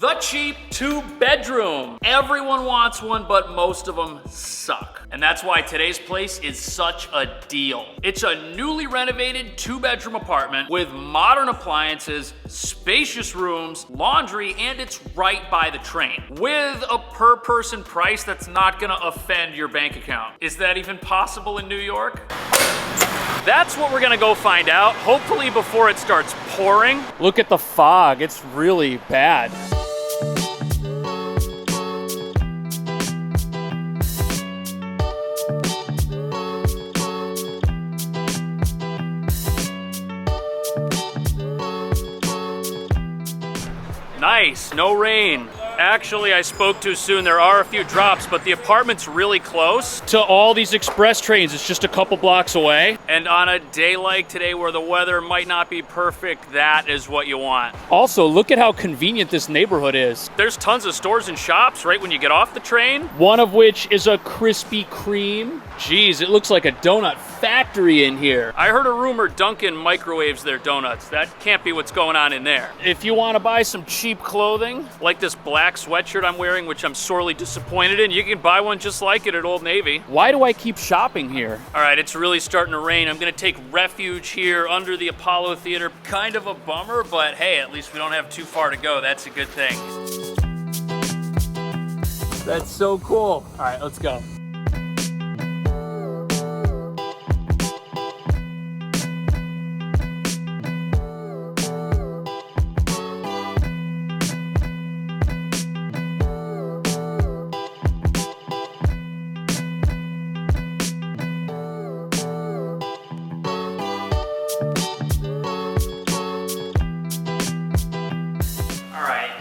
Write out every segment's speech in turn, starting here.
The cheap 2-bedroom. Everyone wants one, but most of them suck. And that's why today's place is such a deal. It's a newly renovated 2-bedroom apartment with modern appliances, spacious rooms, laundry, and it's right by the train. With a per person price that's not gonna offend your bank account. Is that even possible in New York? That's what we're gonna go find out, hopefully before it starts pouring. Look at the fog, it's really bad. Nice, no rain. Actually, I spoke too soon. There are a few drops, but the apartment's really close to all these express trains. It's just a couple blocks away. And on a day like today where the weather might not be perfect, that is what you want. Also, look at how convenient this neighborhood is. There's tons of stores and shops right when you get off the train. One of which is a Krispy Kreme. Geez, it looks like a donut factory in here. I heard a rumor Dunkin' microwaves their donuts. That can't be what's going on in there. If you want to buy some cheap clothing, like this black sweatshirt I'm wearing, which I'm sorely disappointed in, you can buy one just like it at Old Navy. Why do I keep shopping here? All right, it's really starting to rain. I'm gonna take refuge here under the Apollo Theater. Kind of a bummer, but hey, at least we don't have too far to go. That's a good thing. That's so cool. All right, let's go.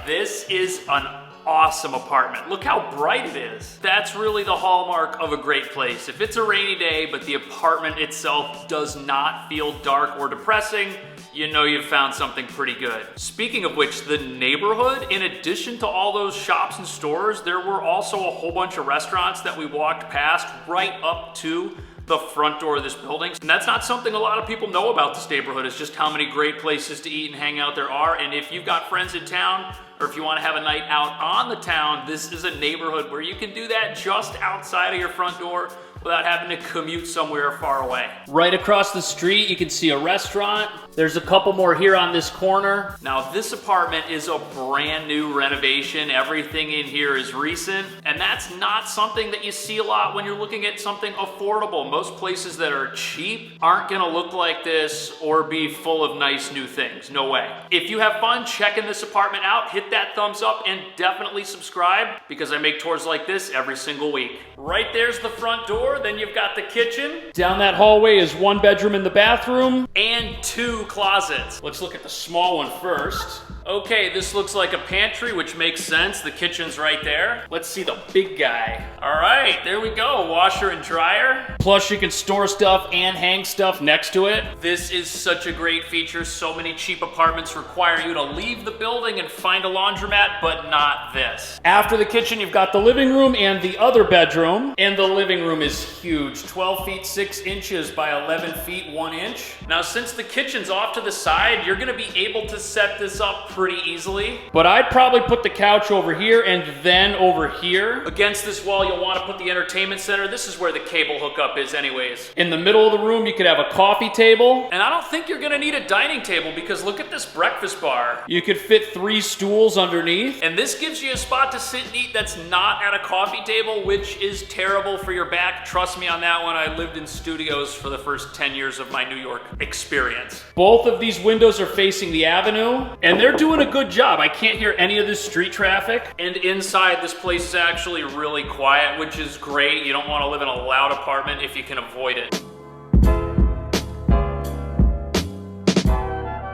This is an awesome apartment. Look how bright it is. That's really the hallmark of a great place. If it's a rainy day, but the apartment itself does not feel dark or depressing, you know you've found something pretty good. Speaking of which, the neighborhood, in addition to all those shops and stores, there were also a whole bunch of restaurants that we walked past right up to the front door of this building. And that's not something a lot of people know about this neighborhood, is just how many great places to eat and hang out there are. And if you've got friends in town, or if you want to have a night out on the town, this is a neighborhood where you can do that just outside of your front door without having to commute somewhere far away. Right across the street, you can see a restaurant. There's a couple more here on this corner. Now, this apartment is a brand new renovation. Everything in here is recent, and that's not something that you see a lot when you're looking at something affordable. Most places that are cheap aren't gonna look like this or be full of nice new things. No way. If you have fun checking this apartment out, hit that thumbs up and definitely subscribe, because I make tours like this every single week. Right there's the front door. Then you've got the kitchen. Down that hallway is 1 bedroom in the bathroom and 2 closets. Let's look at the small one first. Okay, this looks like a pantry, which makes sense. The kitchen's right there. Let's see the big guy. All right, there we go. Washer and dryer. Plus you can store stuff and hang stuff next to it. This is such a great feature. So many cheap apartments require you to leave the building and find a laundromat, but not this. After the kitchen, you've got the living room and the other bedroom. And the living room is huge. 12 feet 6 inches by 11 feet 1 inch. Now, since the kitchen's off to the side, you're gonna be able to set this up pretty easily. But I'd probably put the couch over here and then over here. Against this wall, you'll want to put the entertainment center. This is where the cable hookup is anyways. In the middle of the room, you could have a coffee table. And I don't think you're gonna need a dining table, because look at this breakfast bar. You could fit 3 stools underneath. And this gives you a spot to sit and eat that's not at a coffee table, which is terrible for your back. Trust me on that one. I lived in studios for the first 10 years of my New York experience. Both of these windows are facing the avenue, and they're doing a good job. I can't hear any of this street traffic. And inside, this place is actually really quiet, which is great. You don't want to live in a loud apartment if you can avoid it.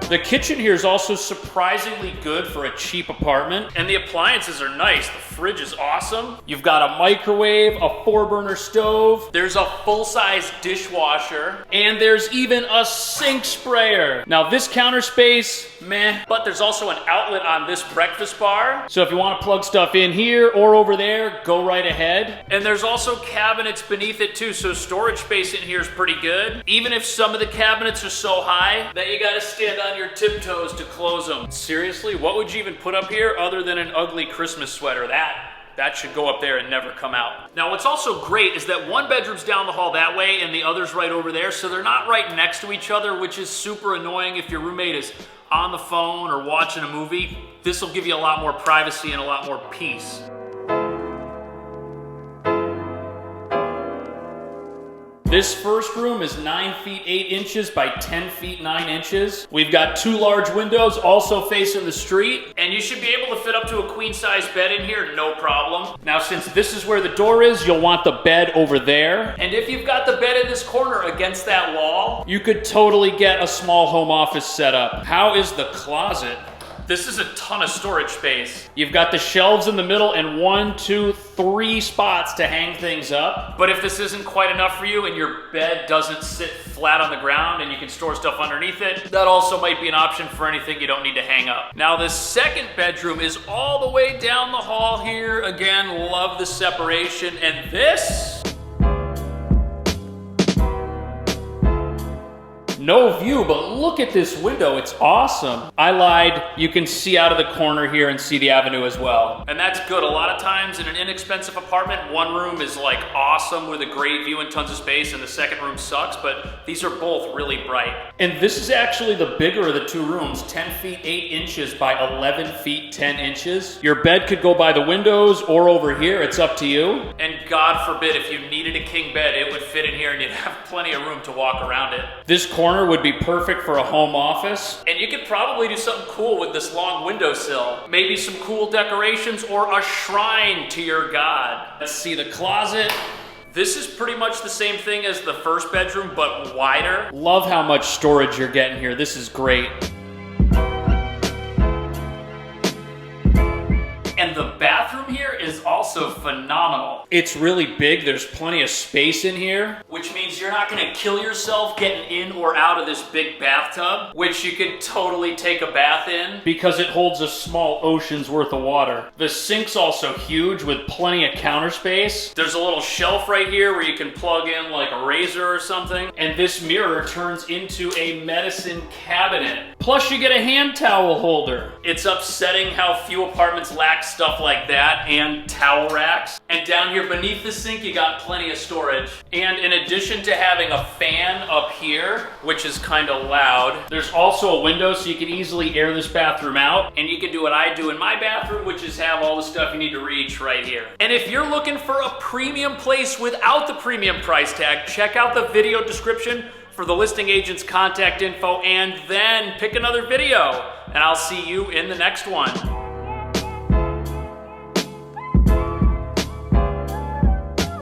The kitchen here is also surprisingly good for a cheap apartment, and the appliances are nice. The fridge is awesome. You've got a microwave, a 4-burner stove, there's a full-size dishwasher, and there's even a sink sprayer. Now this counter space, meh, but there's also an outlet on this breakfast bar. So if you want to plug stuff in here or over there, go right ahead. And there's also cabinets beneath it too, so storage space in here is pretty good. Even if some of the cabinets are so high that you gotta stand on on your tiptoes to close them. Seriously, what would you even put up here other than an ugly Christmas sweater? That should go up there and never come out. Now, what's also great is that one bedroom's down the hall that way and the other's right over there, so they're not right next to each other, which is super annoying if your roommate is on the phone or watching a movie. This will give you a lot more privacy and a lot more peace. This first room is 9 feet 8 inches by 10 feet 9 inches. We've got 2 large windows also facing the street, and you should be able to fit up to a queen size bed in here, no problem. Now, since this is where the door is, you'll want the bed over there. And if you've got the bed in this corner against that wall, you could totally get a small home office set up. How is the closet? This is a ton of storage space. You've got the shelves in the middle and 1, 2, 3 spots to hang things up. But if this isn't quite enough for you and your bed doesn't sit flat on the ground and you can store stuff underneath it, that also might be an option for anything you don't need to hang up. Now, the second bedroom is all the way down the hall here. Again, love the separation. And this, no view, but look at this window, it's awesome. I lied, you can see out of the corner here and see the avenue as well. And that's good. A lot of times in an inexpensive apartment, one room is like awesome with a great view and tons of space, and the second room sucks, but these are both really bright. And this is actually the bigger of the 2 rooms, 10 feet 8 inches by 11 feet 10 inches. Your bed could go by the windows or over here, it's up to you. And God forbid, if you needed a king bed, it would fit in here and you'd have plenty of room to walk around it. This corner would be perfect for a home office. And you could probably do something cool with this long windowsill. Maybe some cool decorations or a shrine to your god. Let's see the closet. This is pretty much the same thing as the first bedroom, but wider. Love how much storage you're getting here. This is great. And the bathroom here is also phenomenal. It's really big, there's plenty of space in here, which means you're not gonna kill yourself getting in or out of this big bathtub, which you could totally take a bath in because it holds a small ocean's worth of water. The sink's also huge with plenty of counter space. There's a little shelf right here where you can plug in like a razor or something, and this mirror turns into a medicine cabinet. Plus you get a hand towel holder. It's upsetting how few apartments lack stuff like that and towel racks. And down here beneath the sink, you got plenty of storage. And in addition to having a fan up here, which is kind of loud, there's also a window so you can easily air this bathroom out. And you can do what I do in my bathroom, which is have all the stuff you need to reach right here. And if you're looking for a premium place without the premium price tag, check out the video description for the listing agent's contact info, and then pick another video. And I'll see you in the next one.